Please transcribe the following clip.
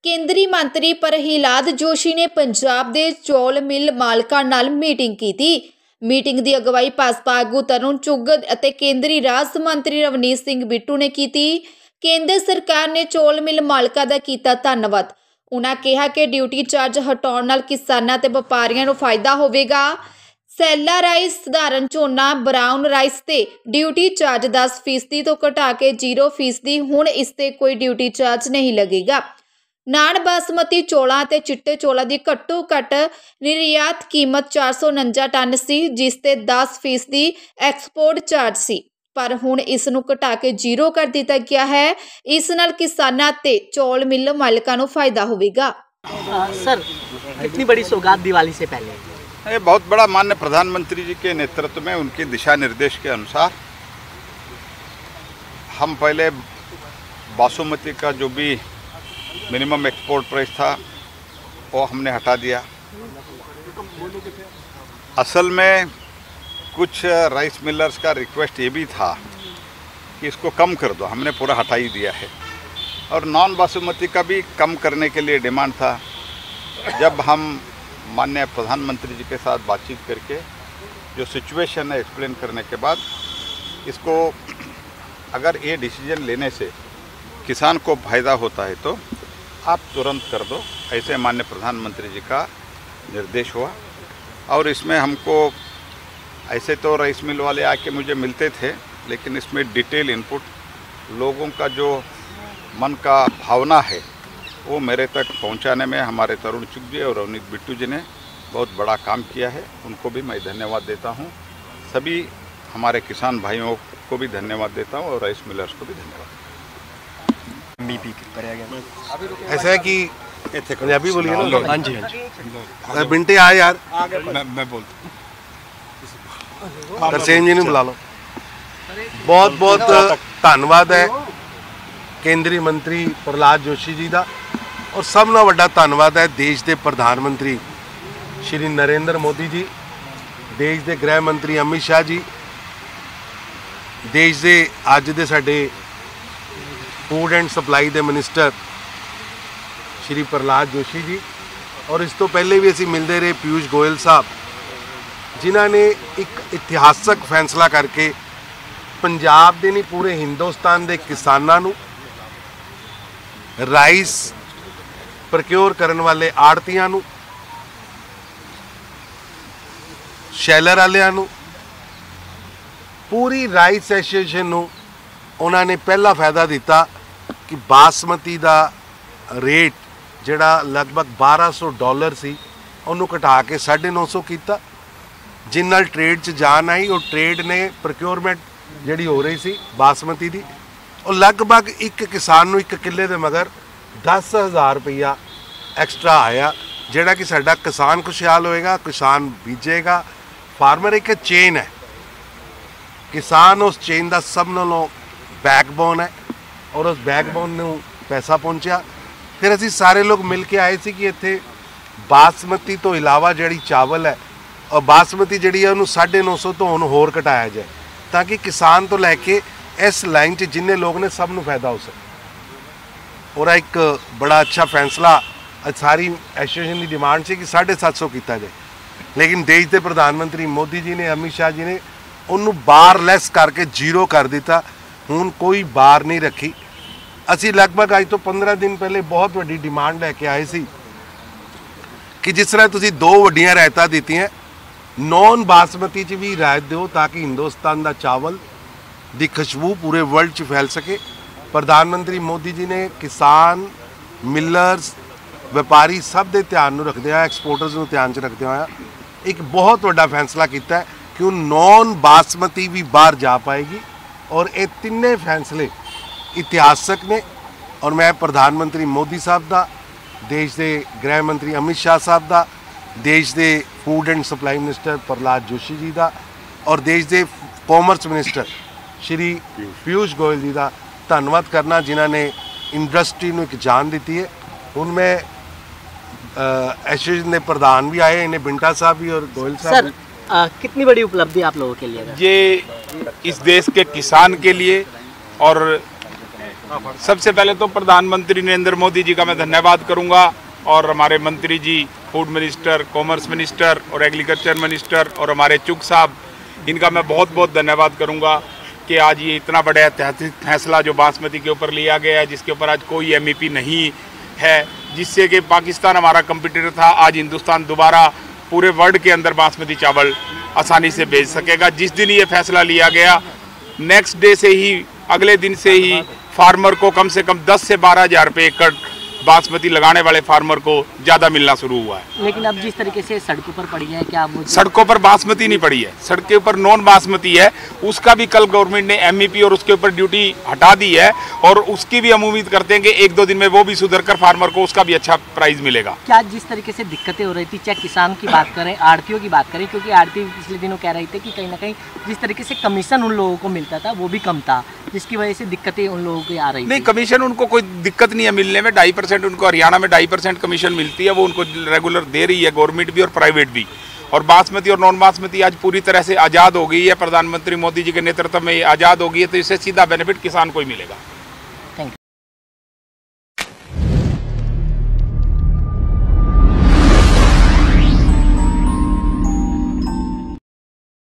ਕੇਂਦਰੀ ਮੰਤਰੀ ਪ੍ਰਹਿਲਾਦ ਜੋਸ਼ੀ ਨੇ ਪੰਜਾਬ ਦੇ ਚੌਲ ਮਿਲ ਮਾਲਕਾਂ ਨਾਲ ਮੀਟਿੰਗ ਕੀਤੀ। ਮੀਟਿੰਗ ਦੀ ਅਗਵਾਈ ਭਾਜਪਾ ਆਗੂ ਤਰੁਣ ਚੁੱਘ ਅਤੇ ਕੇਂਦਰੀ ਰਾਜ ਮੰਤਰੀ ਰਵਨੀਤ ਸਿੰਘ ਬਿੱਟੂ ਨੇ ਕੀਤੀ। ਕੇਂਦਰ ਸਰਕਾਰ ਨੇ ਚੌਲ ਮਿਲ ਮਾਲਕਾਂ ਦਾ ਕੀਤਾ ਧੰਨਵਾਦ। ਉਨ੍ਹਾਂ ਕਿਹਾ ਕਿ ਡਿਊਟੀ ਚਾਰਜ ਹਟਾਉਣ ਨਾਲ ਕਿਸਾਨਾਂ ਤੇ ਵਪਾਰੀਆਂ ਨੂੰ ਫਾਇਦਾ ਹੋਵੇਗਾ। ਸੈਲਾ ਰਾਈਸ, ਸਧਾਰਨ ਝੋਨਾ, ਬਰਾਊਨ ਰਾਈਸ ਤੇ ਡਿਊਟੀ ਚਾਰਜ 10% ਤੋਂ ਘਟਾ ਕੇ 0% ਹੁਣ ਇਸ ਤੇ ਕੋਈ ਡਿਊਟੀ ਚਾਰਜ ਨਹੀਂ ਲੱਗੇਗਾ। ਨਾਨ ਬਾਸਮਤੀ ਚੌਲਾਂ ਤੇ ਚਿੱਟੇ ਚੌਲਾਂ ਦੀ ਘੱਟੋ ਘੱਟ ਨਿਰਯਾਤ ਕੀਮਤ 449 ਟਨ ਸੀ, ਜਿਸ ਤੇ 10% ਐਕਸਪੋਰਟ ਚਾਰਜ ਸੀ, ਪਰ ਹੁਣ ਇਸ ਨੂੰ ਘਟਾ ਕੇ 0 ਕਰ ਦਿੱਤਾ ਗਿਆ ਹੈ। ਇਸ ਨਾਲ ਕਿਸਾਨਾਂ ਤੇ ਚੌਲ ਮਿਲ ਮਾਲਕਾਂ ਨੂੰ फायदा होगा। सर, कितनी बड़ी सौगात दिवाली से पहले? ये बहुत बड़ा माननीय प्रधानमंत्री जी के नेतृत्व में उनके दिशा निर्देश के अनुसार हम पहले बासमती का जो भी मिनिमम एक्सपोर्ट प्राइस था वो हमने हटा दिया। असल में कुछ राइस मिलर्स का रिक्वेस्ट ये भी था कि इसको कम कर दो, हमने पूरा हटा ही दिया है। और नॉन बासमती का भी कम करने के लिए डिमांड था। जब हम माननीय प्रधानमंत्री जी के साथ बातचीत करके जो सिचुएशन है एक्सप्लेन करने के बाद इसको अगर ये डिसीजन लेने से किसान को फ़ायदा होता है तो आप तुरंत कर दो, ऐसे माननीय प्रधानमंत्री जी का निर्देश हुआ। और इसमें हमको ऐसे तो राइस मिल वाले आके मुझे मिलते थे, लेकिन इसमें डिटेल इनपुट लोगों का जो मन का भावना है वो मेरे तक पहुंचाने में हमारे तरुण चुग जी और रवनीत बिट्टू जी ने बहुत बड़ा काम किया है। उनको भी मैं धन्यवाद देता हूं। सभी हमारे किसान भाइयों को भी धन्यवाद देता हूं और राइस मिलर्स को भी धन्यवाद। ऐसा है कि पंजाबी बोलिए ना। हाँ जी, हाँ जी। बिंटे आए यार, मैं बोलता तरसेम जी ने बुला लो। बहुत बहुत धन्यवाद है केंद्रीय मंत्री प्रहलाद जोशी जी का, और सब नाल वड्डा धन्यवाद है देश के प्रधानमंत्री श्री नरेंद्र मोदी जी, देश के गृह मंत्री अमित शाह जी, देश के अज दे साडे फूड एंड सप्लाई के मिनिस्टर श्री प्रहलाद जोशी जी, और इस तो पहले भी असी मिलते रहे पीयूष गोयल साहब, जिन्हों ने एक इतिहासक फैसला करके पंजाब दे नहीं पूरे हिंदुस्तान के किसानों नूं राइस प्रक्योर करने वाले आड़तियां नूं, शैलर वालियां नूं, पूरी राइस एसोसीएशन नूं उन्होंने पहला फायदा दिता कि बासमती का रेट जिहड़ा लगभग $1200 सी उन्होंने घटा के 950 किया, जिन नाल ट्रेड च जान आई। और ट्रेड ने प्रक्योरमेंट जिहड़ी हो रही सी बासमती की, और लगभग एक किसान नूं एक किले के मगर 10,000 रुपया एक्सट्रा आया, जिहड़ा कि साडा किसान खुशहाल होएगा, किसान बीजेगा। फार्मर एक चेन है, किसान उस चेन का सब नालों बैकबोन है, और उस बैकबोन नूं पैसा पहुँचा। फिर असीं सारे लोग मिल के आए सी कि इत्थे बासमती तो इलावा जिहड़ी चावल है और बासमती जिहड़ी है उन्होंने 950 तो हुण होर घटाया जाए, ताकि किसान तो लैके इस लाइन च जिन्ने लोग ने सब नूं फायदा हो सके। और एक बड़ा अच्छा फैसला सारी एसोसीएशन की डिमांड से कि 750 किया जाए, लेकिन देश के प्रधानमंत्री मोदी जी ने, अमित शाह जी ने उन्होंने बार लैस करके 0 कर दिता। हुण कोई बार नहीं रखी। असी लगभग अज तो 15 दिन पहले बहुत वड्डी डिमांड लैके आए सी कि जिस तरह तुसीं 2 वड्डियां रियायतां दित्तियां, नॉन बासमती च भी रियायत दो, ताकि हिंदुस्तान का चावल की खुशबू पूरे वर्ल्ड च फैल सके। प्रधानमंत्री मोदी जी ने किसान, मिलर्स, व्यापारी सब दे ध्यान नूं रखदे होए, एक्सपोर्टर्स नूं ध्यान च रखदे होए एक बहुत वड्डा फैसला किया है कि हुण नॉन बासमती भी बाहर जा पाएगी। और ये तिन्ने फैसले इतिहासक ने, और मैं प्रधानमंत्री मोदी साहब का, देश के गृह मंत्री अमित शाह साहब का, देश के food and supply minister Pralhad Joshi ji का, और देश के कॉमर्स मिनिस्टर श्री पीयूष गोयल जी का धन्यवाद करना, जिन्होंने इंडस्ट्री को एक जान दी है। उनमें एसोसिएशन के प्रधान भी आए, इन्हें बिंटा साहब भी और गोयल साहब भी। कितनी बड़ी उपलब्धि आप लोगों के लिए? ये इस देश के किसान के लिए और सबसे पहले तो प्रधानमंत्री नरेंद्र मोदी जी का मैं धन्यवाद करूंगा और हमारे मंत्री जी, फूड मिनिस्टर, कॉमर्स मिनिस्टर और एग्रीकल्चर मिनिस्टर और हमारे चुग साहब, इनका मैं बहुत बहुत धन्यवाद करूंगा कि आज ये इतना बड़ा ऐतिहासिक फैसला जो बासमती के ऊपर लिया गया है, जिसके ऊपर आज कोई MEP नहीं है, जिससे कि पाकिस्तान हमारा कंपटीटर था, आज हिंदुस्तान दोबारा पूरे वर्ल्ड के अंदर बासमती चावल आसानी से बेच सकेगा। जिस दिन ये फैसला लिया गया, नेक्स्ट डे से ही, अगले दिन से ही फार्मर को कम से कम 10 से 12 हज़ार रुपये एकड़ बासमती लगाने वाले फार्मर को ज़्यादा मिलना शुरू हुआ है। लेकिन अब जिस तरीके से सड़कों पर पड़ी है, क्या वो सड़कों पर बासमती नहीं पड़ी है, सड़क के ऊपर नॉन बासमती है, उसका भी कल गवर्नमेंट ने MEP और उसके ऊपर ड्यूटी हटा दी है और उसकी भी हम उम्मीद करते हैं कि 1-2 दिन में वो भी सुधर कर फार्मर को उसका भी अच्छा प्राइस मिलेगा। क्या जिस तरीके से दिक्कतें हो रही थी, चाहे किसान की बात करें, आड़तियों की बात करें, क्योंकि आड़ती पिछले दिनों कह रहे थे कि कहीं ना कहीं जिस तरीके से कमीशन उन लोगों को मिलता था वो भी कम था, जिसकी वजह से दिक्कतें उन लोगों को आ रही नहीं, थी। कमीशन उनको कोई दिक्कत नहीं है मिलने में। 2.5% उनको हरियाणा में 2.5% कमीशन मिलती है, वो उनको रेगुलर दे रही है गवर्नमेंट भी और प्राइवेट भी। और बासमती और नॉन बासमती आज पूरी तरह से आज़ाद हो गई है, प्रधानमंत्री मोदी जी के नेतृत्व में ये आज़ाद हो गई है, तो इससे सीधा बेनिफिट किसान को ही मिलेगा।